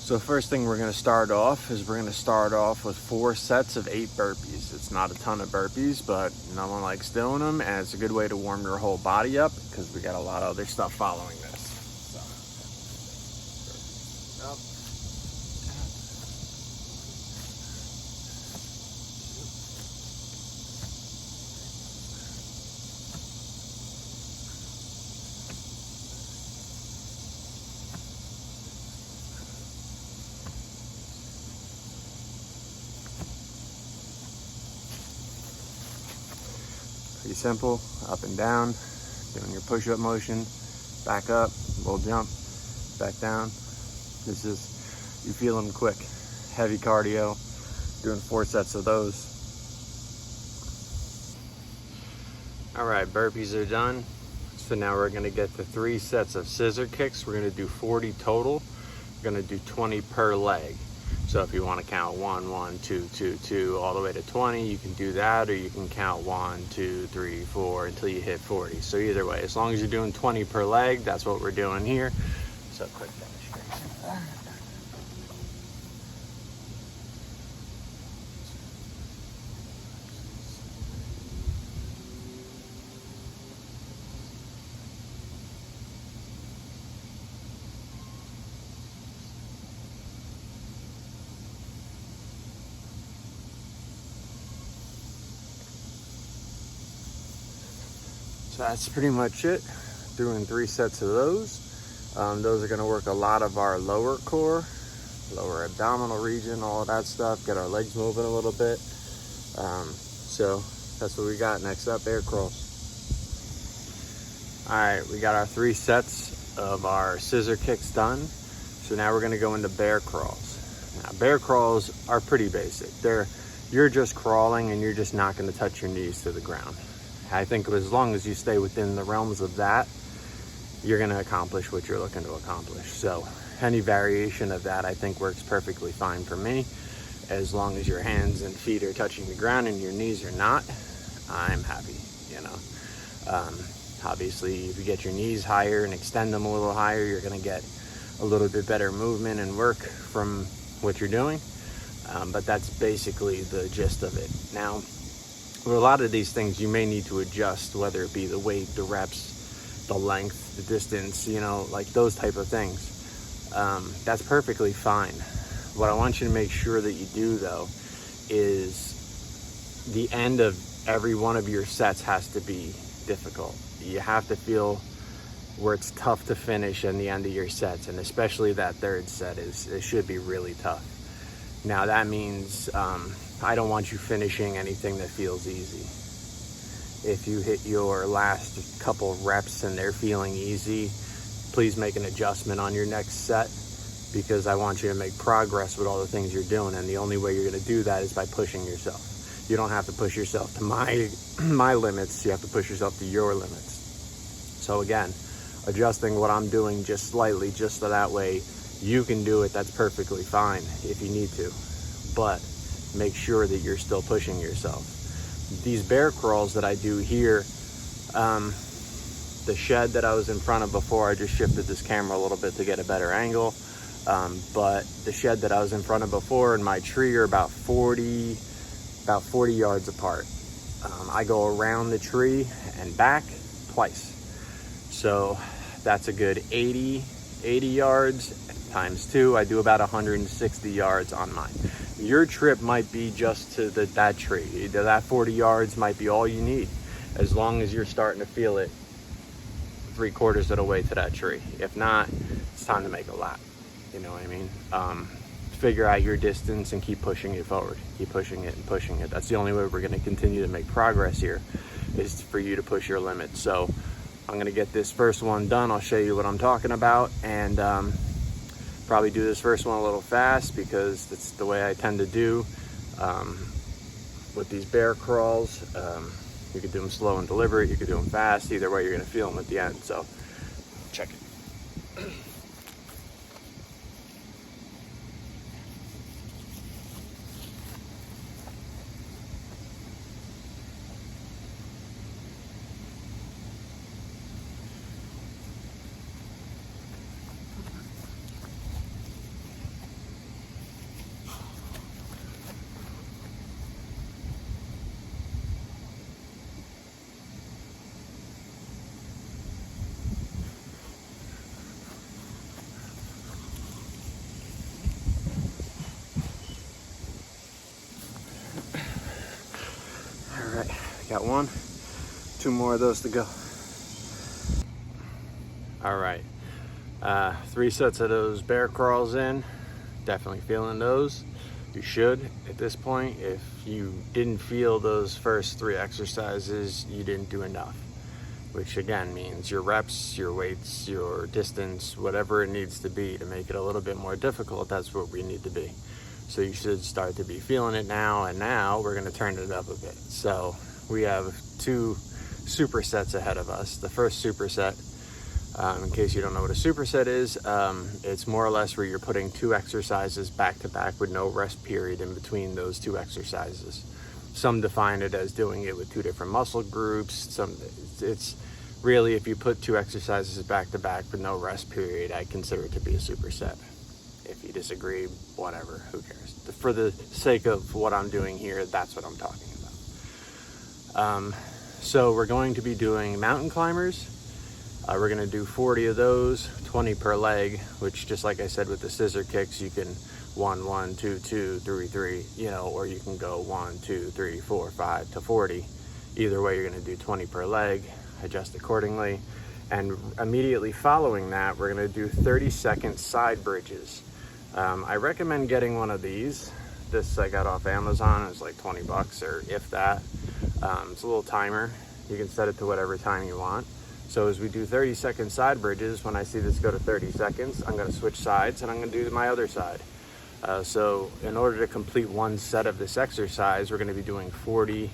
So first thing we're going to start off with 4 sets of 8 burpees. It's not a ton of burpees, but no one likes doing them, and it's a good way to warm your whole body up because we got a lot of other stuff following this. Pretty simple, up and down, doing your push-up motion, back up, little jump, back down. This is, you feel them quick, heavy cardio, doing 4 sets of those. All right, burpees are done. So now we're gonna get to 3 sets of scissor kicks. We're gonna do 40 total. We're gonna do 20 per leg. So if you want to count 1, 1, 2, 2, 2, all the way to 20, you can do that, or you can count 1, 2, 3, 4 until you hit 40. So either way, as long as you're doing 20 per leg, that's what we're doing here. So quick demonstration. So that's pretty much it. Doing 3 sets of those. Those are going to work a lot of our lower core, lower abdominal region, all of that stuff. Get our legs moving a little bit. So that's what we got. Next up, air crawls. All right, we got our 3 sets of our scissor kicks done. So now we're going to go into bear crawls. Now, bear crawls are pretty basic. You're just crawling and you're just not going to touch your knees to the ground. I think as long as you stay within the realms of that, you're going to accomplish what you're looking to accomplish. So any variation of that, I think, works perfectly fine for me. As long as your hands and feet are touching the ground and your knees are not, I'm happy, you know. Obviously, if you get your knees higher and extend them a little higher, you're going to get a little bit better movement and work from what you're doing. But that's basically the gist of it. Now, for a lot of these things, you may need to adjust, whether it be the weight, the reps, the length, the distance, you know, like those type of things. That's perfectly fine. What I want you to make sure that you do, though, is the end of every one of your sets has to be difficult. You have to feel where it's tough to finish in the end of your sets, and especially that 3rd set it should be really tough. Now that means I don't want you finishing anything that feels easy. If you hit your last couple reps and they're feeling easy, please make an adjustment on your next set, because I want you to make progress with all the things you're doing, and the only way you're going to do that is by pushing yourself. You don't have to push yourself to my limits, you have to push yourself to your limits. So again, adjusting what I'm doing just slightly, just so that way you can do it. That's perfectly fine if you need to, but make sure that you're still pushing yourself. These bear crawls that I do here, the shed that I was in front of before, I just shifted this camera a little bit to get a better angle, but the shed that I was in front of before and my tree are about 40 yards apart. I go around the tree and back twice, so that's a good 80 yards times 2. I do about 160 yards on mine. Your trip might be just to that tree. That 40 yards might be all you need, as long as you're starting to feel it 3/4 of the way to that tree. If not, it's time to make a lap. You know what I mean? Figure out your distance and keep pushing it forward. Keep pushing it and pushing it. That's the only way we're going to continue to make progress here, is for you to push your limits. So I'm going to get this first one done. I'll show you what I'm talking about, and probably do this first one a little fast, because that's the way I tend to do with these bear crawls. You could do them slow and deliberate, you could do them fast. Either way, you're going to feel them at the end. So check it. got one, two more of those to go. All right, 3 sets of those bear crawls in. Definitely feeling those. You should at this point. If you didn't feel those first 3 exercises, you didn't do enough, which again means your reps, your weights, your distance, whatever it needs to be to make it a little bit more difficult, that's what we need to be. So you should start to be feeling it now, and now we're going to turn it up a bit. So we have 2 supersets ahead of us. The first superset, in case you don't know what a superset is, it's more or less where you're putting 2 exercises back to back with no rest period in between those 2 exercises. Some define it as doing it with 2 different muscle groups. It's really, if you put 2 exercises back to back with no rest period, I consider it to be a superset. If you disagree, whatever, who cares? For the sake of what I'm doing here, that's what I'm talking about. So we're going to be doing mountain climbers. We're going to do 40 of those, 20 per leg, which, just like I said with the scissor kicks, you can 1, 1, 2, 2, 3, 3, you know, or you can go 1, 2, 3, 4, 5 to 40. Either way, you're going to do 20 per leg, adjust accordingly. And immediately following that, we're going to do 30-second side bridges. I recommend getting one of these. This I got off Amazon. It was like 20 bucks, or if that. It's a little timer. You can set it to whatever time you want. So as we do 30-second side bridges, when I see this go to 30 seconds, I'm going to switch sides and I'm going to do my other side. So in order to complete one set of this exercise, we're going to be doing 40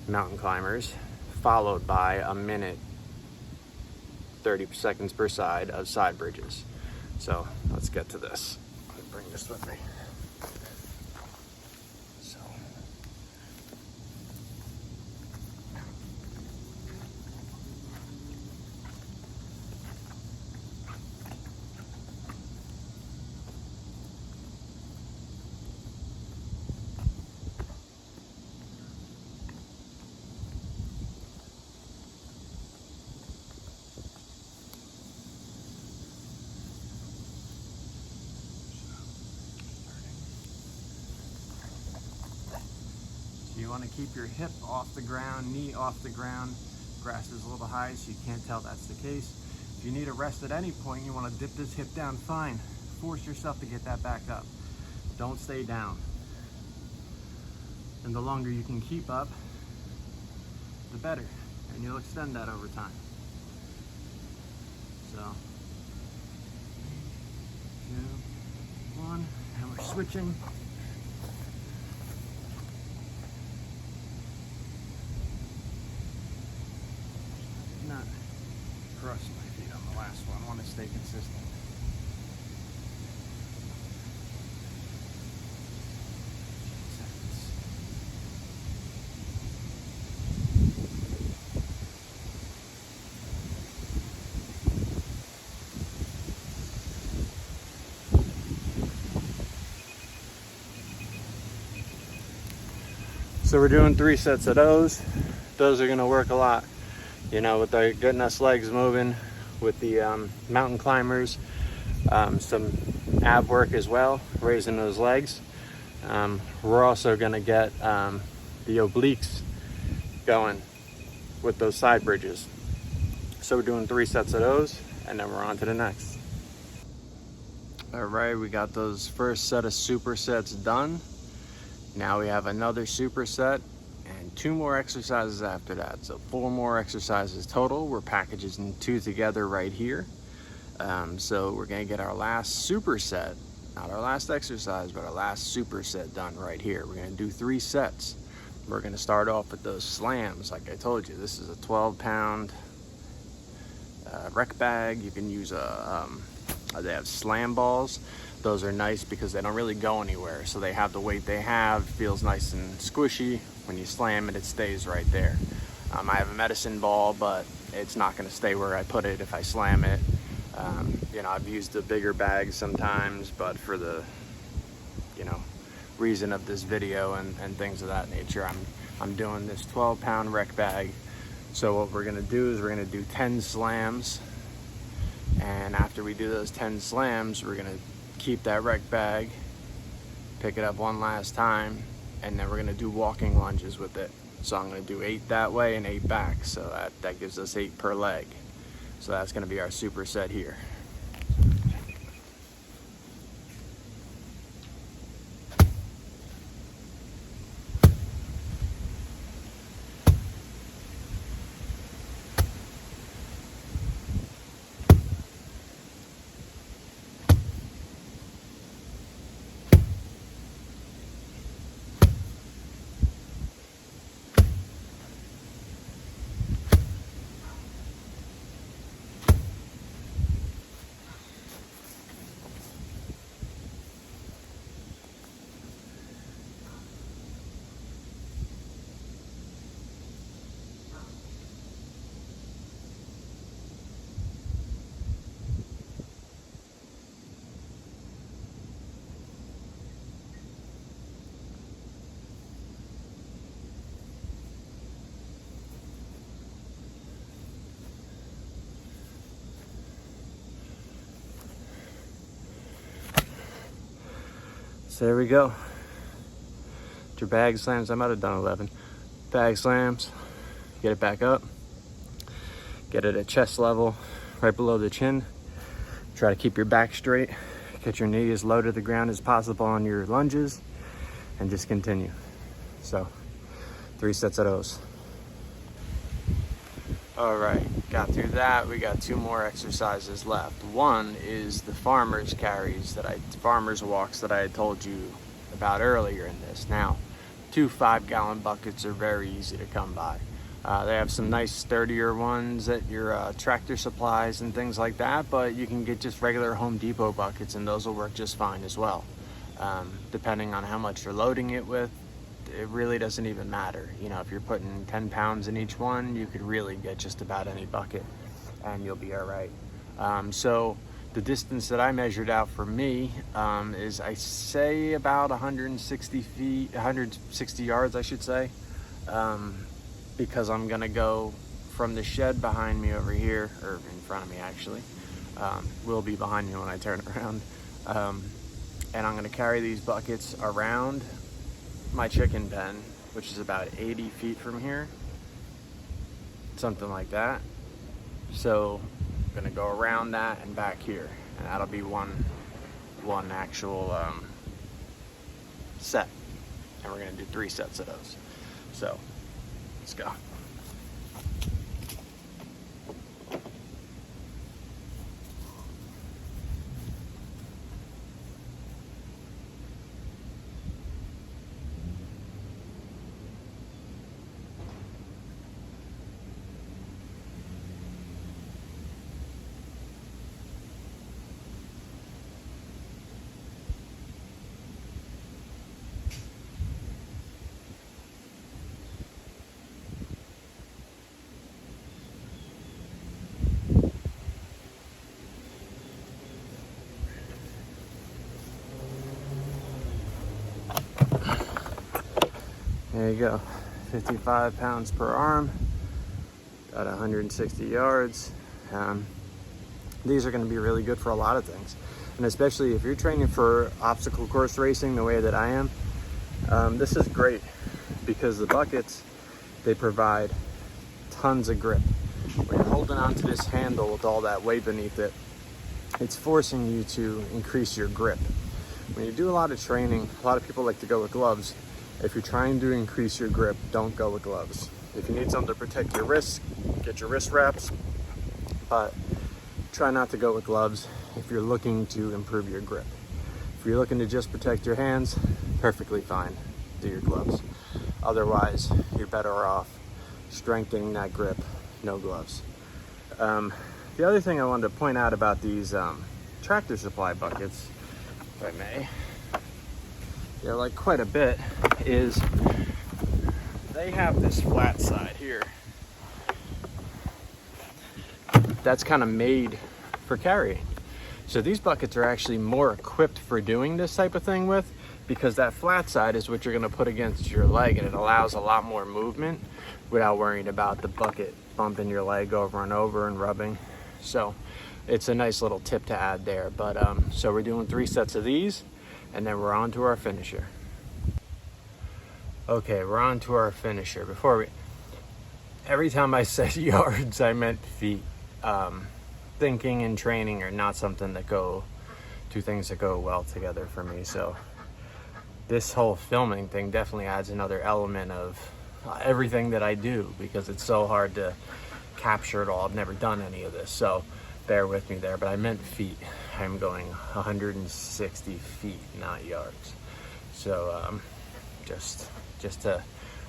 mountain climbers, followed by a minute, 30 seconds per side of side bridges. So let's get to this. Let me bring this with me. You want to keep your hip off the ground, knee off the ground. Grass is a little high, so you can't tell that's the case. If you need a rest at any point, you want to dip this hip down, fine. Force yourself to get that back up. Don't stay down. And the longer you can keep up, the better. And you'll extend that over time. So, 2, 1, and we're switching. Not crush my feet on the last one. I want to stay consistent. So we're doing 3 sets of those. Those are going to work a lot. You know, with getting us legs moving, with the mountain climbers, some ab work as well, raising those legs. We're also going to get the obliques going with those side bridges. So we're doing 3 sets of those, and then we're on to the next. All right, we got those first set of supersets done. Now we have another superset and 2 more exercises after that. So 4 more exercises total. We're packaging 2 together right here. So we're gonna get our last superset, not our last exercise, but our last superset done right here. We're gonna do 3 sets. We're gonna start off with those slams. Like I told you, this is a 12-pound rec bag. You can use they have slam balls. Those are nice because they don't really go anywhere. So they have the weight they have, feels nice and squishy. When you slam it, it stays right there. I have a medicine ball, but it's not gonna stay where I put it if I slam it. You know, I've used the bigger bags sometimes, but for the, you know, reason of this video and things of that nature, I'm doing this 12-pound rec bag. So what we're gonna do is we're gonna do 10 slams. And after we do those 10 slams, we're gonna keep that rec bag, pick it up one last time, and then we're gonna do walking lunges with it. So I'm gonna do 8 that way and 8 back. So that gives us 8 per leg. So that's gonna be our superset here. So there we go. Your bag slams. I might have done 11. Bag slams. Get it back up. Get it at chest level, right below the chin. Try to keep your back straight. Get your knee as low to the ground as possible on your lunges, and just continue. So 3 sets of those. All right, got through that. We got 2 more exercises left. One is the farmer's walks that I had told you about earlier in this. Now, 2 5-gallon buckets are very easy to come by. They have some nice sturdier ones at your Tractor Supplies and things like that, but you can get just regular Home Depot buckets and those will work just fine as well. Depending on how much you're loading it with, it really doesn't even matter. You know, if you're putting 10 pounds in each one, you could really get just about any bucket and you'll be all right. So the distance that I measured out for me is, I say, about 160 yards, I should say, because I'm gonna go from the shed behind me over here, or in front of me actually, will be behind me when I turn around, and I'm gonna carry these buckets around my chicken pen, which is about 80 feet from here, something like that. So I'm gonna go around that and back here, and that'll be one actual set, and we're gonna do 3 sets of those. So let's go. There you go, 55 pounds per arm, got 160 yards. These are going to be really good for a lot of things, and especially if you're training for obstacle course racing the way that I am, this is great because the buckets, they provide tons of grip. When you're holding onto this handle with all that weight beneath it, it's forcing you to increase your grip. When you do a lot of training, a lot of people like to go with gloves. If you're trying to increase your grip, don't go with gloves. If you need something to protect your wrists, get your wrist wraps, but try not to go with gloves if you're looking to improve your grip. If you're looking to just protect your hands, perfectly fine, do your gloves. Otherwise, you're better off strengthening that grip, no gloves. The other thing I wanted to point out about these Tractor Supply buckets, if I may, they're like quite a bit, is they have this flat side here that's kind of made for carrying. So these buckets are actually more equipped for doing this type of thing with, because that flat side is what you're going to put against your leg, and it allows a lot more movement without worrying about the bucket bumping your leg over and over and rubbing. So it's a nice little tip to add there. But so we're doing 3 sets of these, and then we're on to our finisher. Okay, we're on to our finisher. Every time I said yards, I meant feet. Thinking and training are not two things that go well together for me. So this whole filming thing definitely adds another element of everything that I do, because it's so hard to capture it all. I've never done any of this, so bear with me there. But I meant feet. I'm going 160 feet, not yards. So just to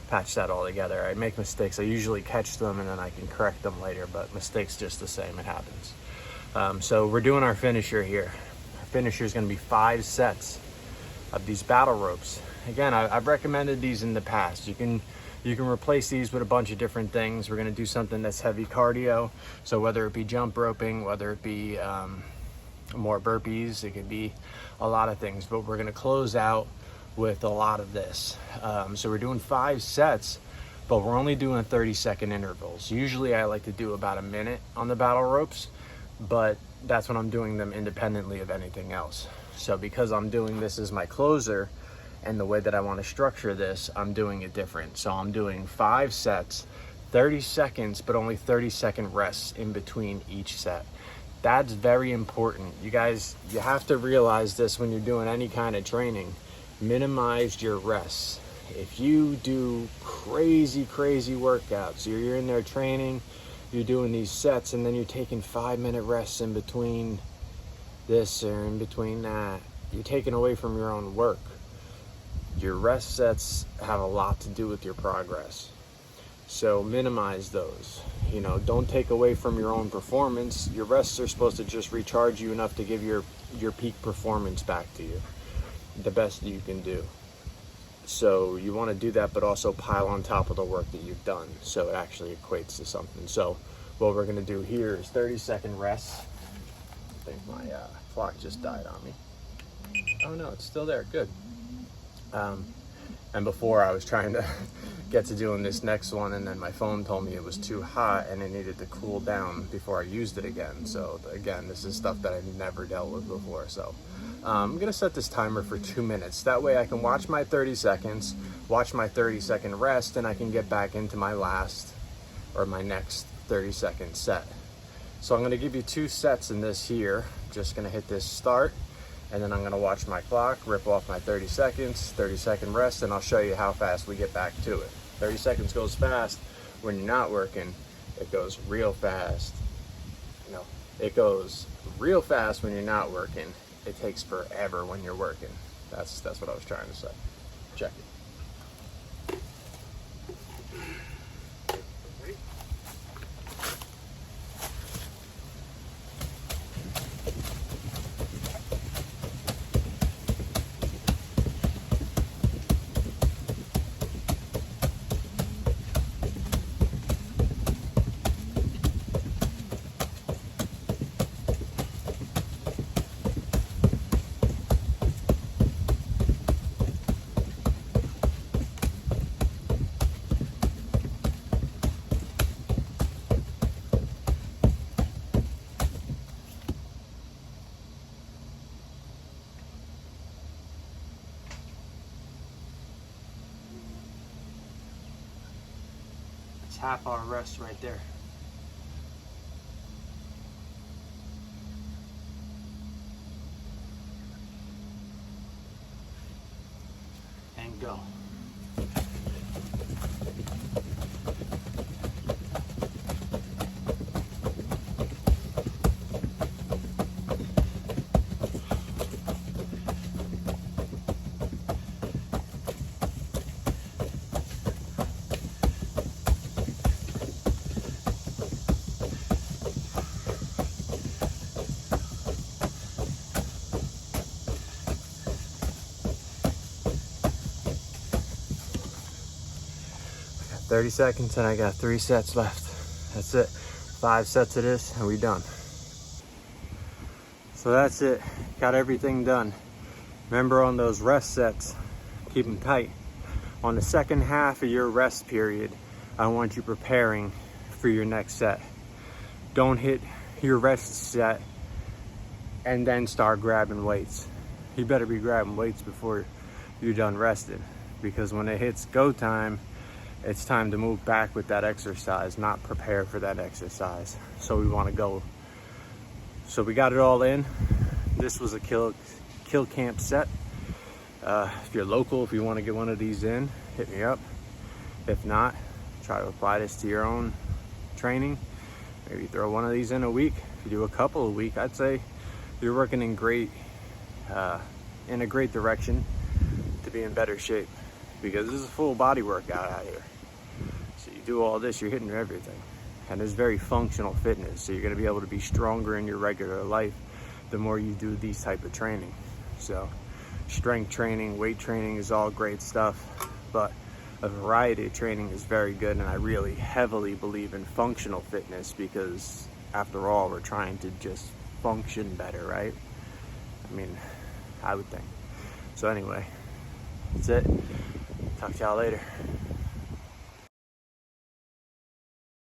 patch that all together. I make mistakes. I usually catch them and then I can correct them later, but mistakes just the same. It happens. So we're doing our finisher here. Our finisher is going to be 5 sets of these battle ropes. Again, I've recommended these in the past. You can replace these with a bunch of different things. We're going to do something that's heavy cardio. So whether it be jump roping, whether it be more burpees, it could be a lot of things. But we're going to close out with a lot of this. So we're doing 5 sets, but we're only doing 30-second intervals. Usually I like to do about a minute on the battle ropes, but that's when I'm doing them independently of anything else. So because I'm doing this as my closer, and the way that I want to structure this, I'm doing it different. So I'm doing 5 sets, 30 seconds, but only 30-second rests in between each set. That's very important. You guys, you have to realize this when you're doing any kind of training. Minimize your rests. If you do crazy workouts, you're in there training, you're doing these sets, and then you're taking 5-minute rests in between this or in between that, you're taking away from your own work. Your rest sets have a lot to do with your progress. So minimize those. You know, don't take away from your own performance. Your rests are supposed to just recharge you enough to give your peak performance back to you, the best that you can do. So you want to do that, but also pile on top of the work that you've done, so it actually equates to something. So what we're going to do here is 30-second rests. I think my clock just died on me. Oh no, it's still there. Good. And before I was trying to get to doing this next one, and then my phone told me it was too hot and it needed to cool down before I used it again. So again, this is stuff that I've never dealt with before. So I'm gonna set this timer for 2 minutes. That way I can watch my 30 seconds, watch my 30-second rest, and I can get back into my last or my next 30-second set. So I'm gonna give you 2 sets in this here. Just gonna hit this start, and then I'm gonna watch my clock, rip off my 30 seconds, 30-second rest, and I'll show you how fast we get back to it. 30 seconds goes fast when you're not working. It goes real fast. No, it goes real fast when you're not working. It takes forever when you're working. That's what I was trying to say. Check it. Half hour rest right there. And go. I got 30 seconds and I got 3 sets left. That's it. 5 sets of this and we're done. So that's it. Got everything done. Remember, on those rest sets, keep them tight. On the second half of your rest period, I want you preparing for your next set. Don't hit your rest set and then start grabbing weights. You better be grabbing weights before you're done resting. because when it hits go time, it's time to move back with that exercise, not prepare for that exercise. So we want to go. So we got it all in. This was a kill camp set. If you're local, if you want to get one of these in, hit me up. If not, try to apply this to your own training. Maybe throw one of these in a week. If you do a couple a week, I'd say you're working in a great direction to be in better shape, because this is a full body workout out here. So you do all this, you're hitting everything. And it's very functional fitness, so you're going to be able to be stronger in your regular life the more you do these type of training. So strength training, weight training is all great stuff, but a variety of training is very good. And I really heavily believe in functional fitness, because after all, we're trying to just function better, right? I mean, I would think. So anyway, that's it. Talk to y'all later.